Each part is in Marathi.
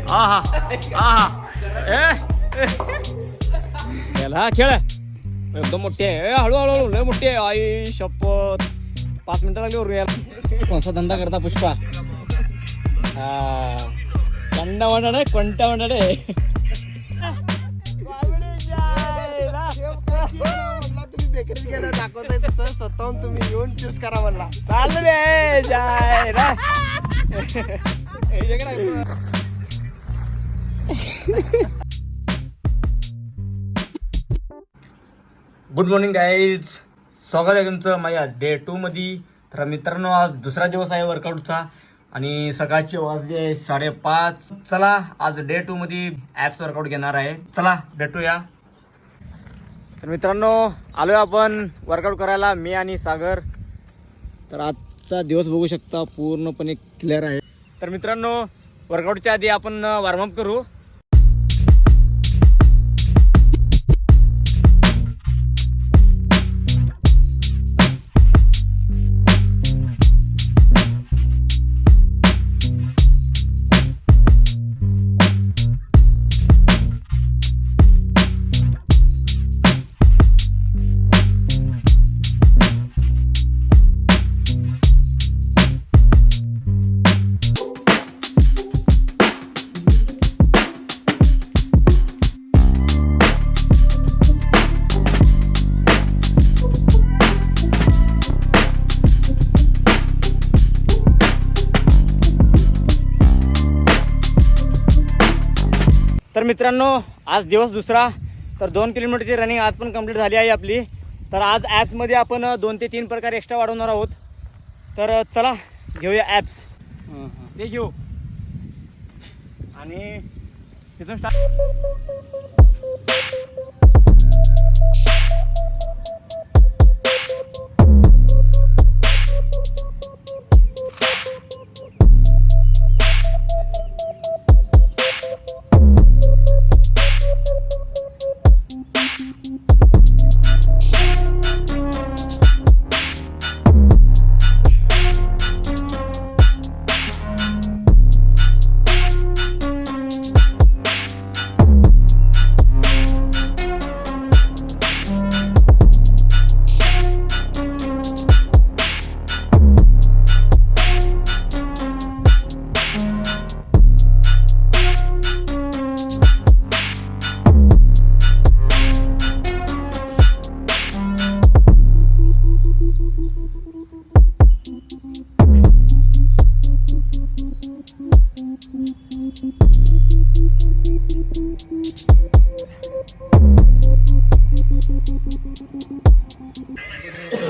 आहा आहा खेळ खेळ एकदम मोठी आहे. हळूहळू लय मोठी आहे. आई शपथ 5 मिनिटं लागली वरून यार. कोणता धंदा करता पुष्पा? कंडा वंडाडे कोणत्या वंडाडे तुम्ही बेकरीत गेला दाखवताय तसं स्वतःहून तुम्ही येऊन चूज करा म्हणला. चालू रे जाय रा. गुड मॉर्निंग गाईज, स्वागत आहे तुमचं माझ्या डे 2 मध्ये. तर मित्रांनो, आज दुसरा दिवस आहे वर्कआउटचा आणि सकाळचे वाजले 5:30. चला आज डे 2 मध्ये ॲप्स वर्कआउट घेणार आहे. चला भेटूया. तर मित्रांनो, आलोय आपण वर्कआउट करायला, मी आणि सागर. तर आजचा दिवस बघू शकता पूर्णपणे क्लिअर आहे. तर मित्रांनो, वर्कआउटच्या आधी आपण वॉर्मअप करू. तर मित्रांनो, आज दिवस दुसरा. तर 2 किलोमीटरची रनिंग आज पण कंप्लीट झाली आहे आपली. तर आज ॲप्समध्ये आपण 2 ते 3 प्रकार एक्स्ट्रा वाढवणार आहोत. तर चला घेऊया ॲप्स. ते घेऊ आणि तिथून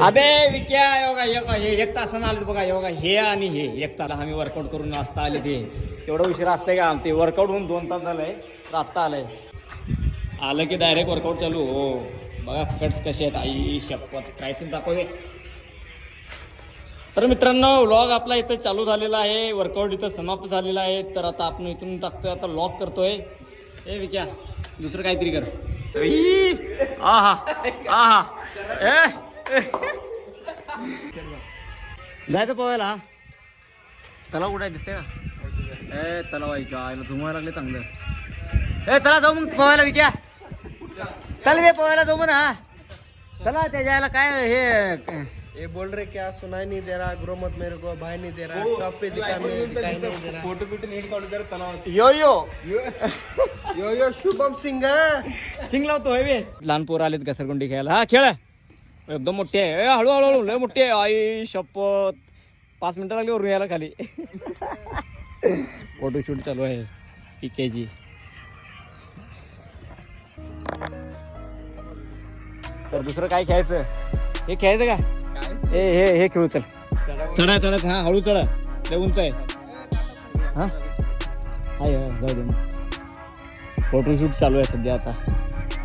अबे विक्या योगा हे 1 तासानं आले बघा. योगा हे आणि हे 1 तास आम्ही वर्कआउट करून आत्ता आले. ते एवढं उशीर असतंय का? ते वर्कआउट होऊन 2 तास झालंय. तर आत्ता आलं की डायरेक्ट वर्कआउट चालू. हो बघा कट्स कसे आहेत. आई शपथ ट्रायसेप दाखवते. तर मित्रांनो, व्लॉग आपला इथं चालू झालेला आहे. वर्कआउट इथं समाप्त झालेला आहे. तर आता आपण इथून टाकतोय. आता लॉक करतोय. ए विक्या दुसरं काहीतरी कर. आहा आहा जायचं पोहायला. तलाव कुठे दिसते का? तलाव आहे का? धुमायला लागले चांगलं. चला जाऊ मग पोहायला विक्या. चल वे पोहायला जाऊ म्हणा. चला त्या जायला काय ये बोल रहे क्या सुनाई नहीं दे रहा, ग्रो मत मेरे को भाई नहीं दे रहा, टॉप पे दिखाई नहीं दे रहा. फोटो बिटो नीट काढू जरा तलाव. यो यो यो यो शुभम सिंग लावतोय वे. लहान पोरं आलेत घसरगुंडी खेळायला. हा खेळ एकदम मोठी आहे. हळूहळू लय मोठी आहे. आई शपथ 5 मिनिटं लागली वरून यायला खाली. फोटोशूट चालू आहे पिकेची. तर दुसरं काय खेळायचं? हे खेळायचं का? हे खेळू. चल चढा चढा. हा हळू चढा. लय उंच आहे. हा हाय जाऊ दे. फोटोशूट चालू आहे सध्या. आता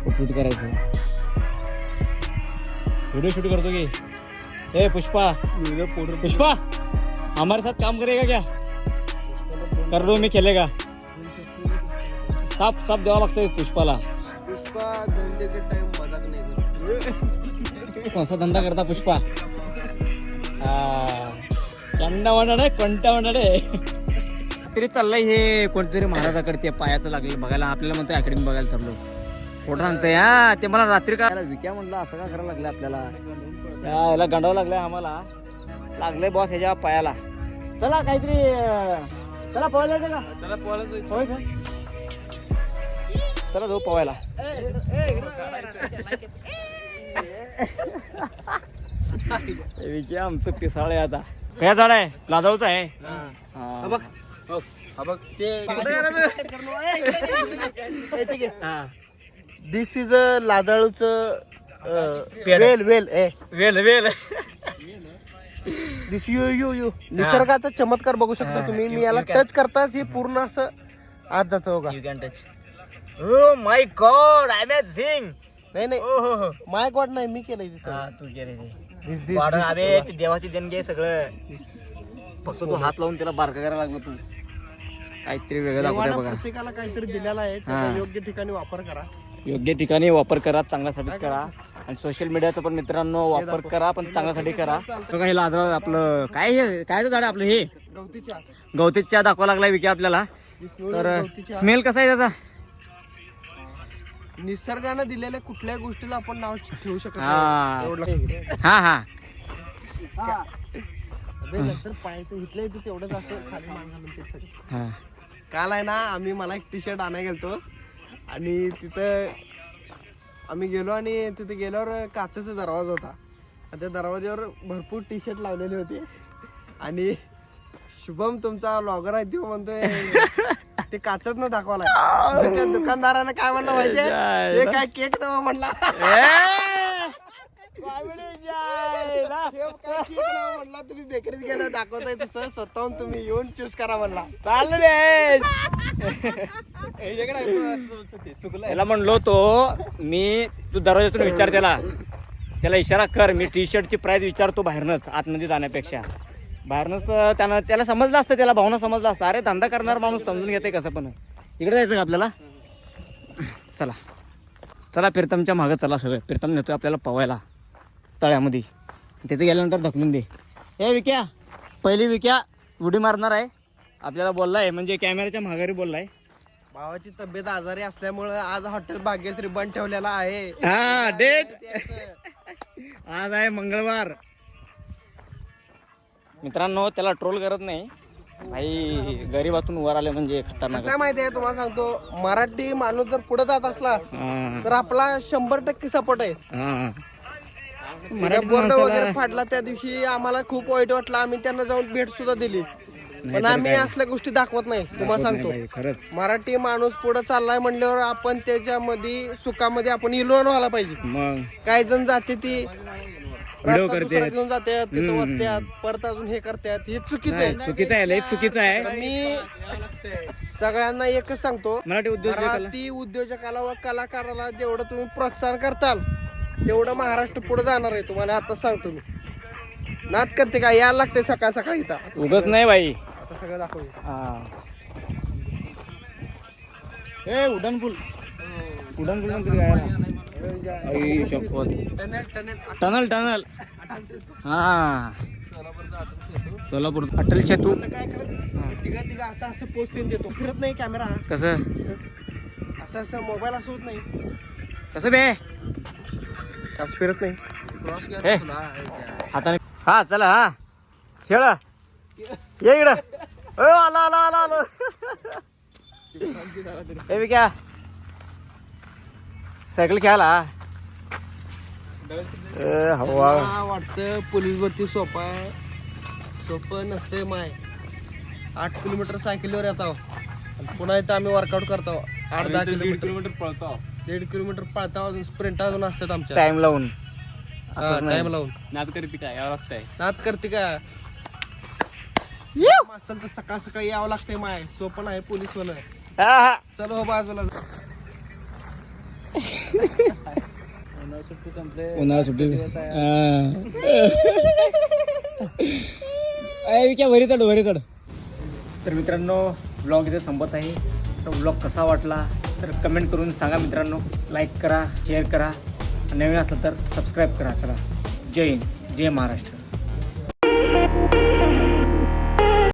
फोटोशूट करायचं. वीडियो शूट करतो की. ए पुष्पा पुष्पा हमारे साथ काम करेगा क्या? कर दो मी खेलेगा. साफ साफ द्यावा लागतोय पुष्पाला. पुष्पा धंदे के टाइम मजाक नहीं करता. कोणता धंदा करता पुष्पा? कंडा वंडाडे कोणत्या वंडाडे रात्री चाललंय हे कोणतरी महाराजाकडे ते पायाचं लागलं बघायला, आपल्याला म्हणतो अकॅडमी बघायला चाललो. खोटं सांगतोय हा, ते मला रात्री काय विक्या म्हणलं असं का करायला लागलं आपल्याला, याला गंडावं लागलंय आम्हाला, लागलंय बॉस ह्याच्या पायाला. चला काहीतरी चला पोहायला येते का, चला पोहायला चला जाऊ पोहायला. विक्या आमचं पिसाळ आहे आता. काय झाड आहे, लाजाळूच आहे. दिस is a लाजाळूच well well well well this you निसर्गाचा चमत्कार बघू शकता तुम्ही. मी याला टच करताच हे पूर्ण असं आत जातं बघा. You can touch. Oh my God, I am sing. नाही नाही माय गॉड नाही, मी केलंय तू केले दिस अरे ते देवाची देणगी आहे सगळं. फक्त तू हात लावून त्याला बारका करायला लागला तू. काहीतरी वेगळं दाखवतोय बघा. प्रत्येकाला काहीतरी दिलेला आहे, त्याचा योग्य ठिकाणी वापर करा. योग्य ठिकाणी वापर करा, चांगल्यासाठी करा. आणि सोशल मीडियाचा पण मित्रांनो वापर करा, पण चांगल्यासाठी करा. बघा हे लाजरा आपलं काय, हे काय झाड आहे आपलं, हे गवतीच्या दाखवा लागलाय विकी आपल्याला. तर स्मेल कसा आहे त्याचा. निसर्गानं दिलेल्या कुठल्याही गोष्टीला आपण नाव ठेवू शकत हा. नाही. हा हा पायाचं इथलं इथे तेवढंच असं खाली मागं हा. काल आहे ना, आम्ही मला एक टी शर्ट आणायला गेलतो आणि तिथं आम्ही गेलो आणि तिथे गेल्यावर काचेचा दरवाजा होता आणि त्या दरवाज्यावर भरपूर टी शर्ट लावलेले होते आणि शुभम तुमचा ब्लॉगर आहे तो म्हणतोय ते काचच न दाखवला. त्या दुकानदाराने काय म्हणलं माहितीये, हे काय केक नवा म्हणला. म्हणला तुम्ही बेकरीत गेलं दाखवताय तसं स्वतःहून तुम्ही येऊन चूज करा म्हणला. चालू रे त्याला म्हणलो तो मी, तू दरवाजातून विचार त्याला इशारा कर. मी टी शर्टची प्राइस विचारतो बाहेरनच, आतमध्ये जाण्यापेक्षा बाहेरनच. त्याला समजलं असतं, त्याला भावना समजलं असतं. अरे धंदा करणार माणूस समजून घेते कसं पण. इकडे जायचं का आपल्याला, चला चला प्रीतमच्या मागं चला. सगळं प्रीतम नेतोय आपल्याला पवायला तळ्यामध्ये. तिथे गेल्यानंतर ढकलून दे. हे विक्या, पहिली विक्या उडी मारणार आहे आपल्याला बोललाय, म्हणजे कॅमेऱ्याच्या माघारी बोललाय. भावाची तब्येत आजारी असल्यामुळे आज हॉटेल भाग्यश्री बंद ठेवलेला आहे. हा डेट आज आहे मंगळवार. मित्रांनो त्याला ट्रोल करत नाही भाई, गरीबातून वर आले म्हणजे खतरनाक. कसं माहिती आहे तुम्हाला सांगतो, मराठी माणूस जर पुढे जात असला तर आपला 100% सपोर्ट आहे. बोर्ड वगैरे फाडला त्या दिवशी आम्हाला खूप वाईट वाटलं, आम्ही त्यांना जाऊन भेट सुद्धा दिली, पण आम्ही असल्या गोष्टी दाखवत नाही. तुम्हाला सांगतो खरंच, मराठी माणूस पुढे चाललाय म्हणल्यावर आपण त्याच्यामध्ये सुखामध्ये आपण इन्व्हॉल्व व्हायला पाहिजे. मग काही जण जाते ती व्हिडिओ करते, घेऊन जातात, तिथं वाटतात, परत अजून हे करतात, हे चुकीचं आहे. चुकीचं आहे, लय चुकीचं आहे. मी सगळ्यांना एकच सांगतो, मराठी उद्योजकाला व कलाकाराला जेवढं तुम्ही प्रोत्साहन करताल तेवढं महाराष्ट्र पुढे जाणार आहे. तुम्हाला आता सांगतो मी. नाद करते का, यायला लागते सकाळ सकाळी इथं. उगच नाही बाई, आता सगळं दाखवू. ए उड्डाण पूल टनल टनल हा सोलापूर अटल सेतू. तिघा तिघा असं असं पोस्ट देतो, फिरत नाही कॅमेरा. कसं असं असं मोबाईल असं होत नाही, कसं बे असं फिरत नाही. हाताने. हा चला, हा खेळ ये इकडं. आला आला आला आलो. हे क्या सायकल खेळायला हवा वाटतं पोलीस भरती सोपं नसते. माय 8 किलोमीटर सायकलीवर येतो, पुन्हा इथं आम्ही वर्कआउट करतो. 8-10 किलोमीटर पळतो. 1.5 किलोमीटर पळता, अजून स्प्रिंट अजून असतात आमच्या. टाइम लावून टाइम लावून नाद करते काय यावं लागतंय. नाद करते का असेल तर सकाळ सकाळी यावं लागतंय. माय सोपं आहे पोलीस वाला. चलो हो बाजूला. उन्हाळा सुट्टी वरी चढ. तर मित्रांनो ब्लॉग इथे संपत आहे. तर ब्लॉग कसा वाटला तर कमेंट करून सांगा मित्रांनो. लाईक करा, शेअर करा, नवीन असलं तर सबस्क्राईब करा. चला, जय हिंद, जय महाराष्ट्र.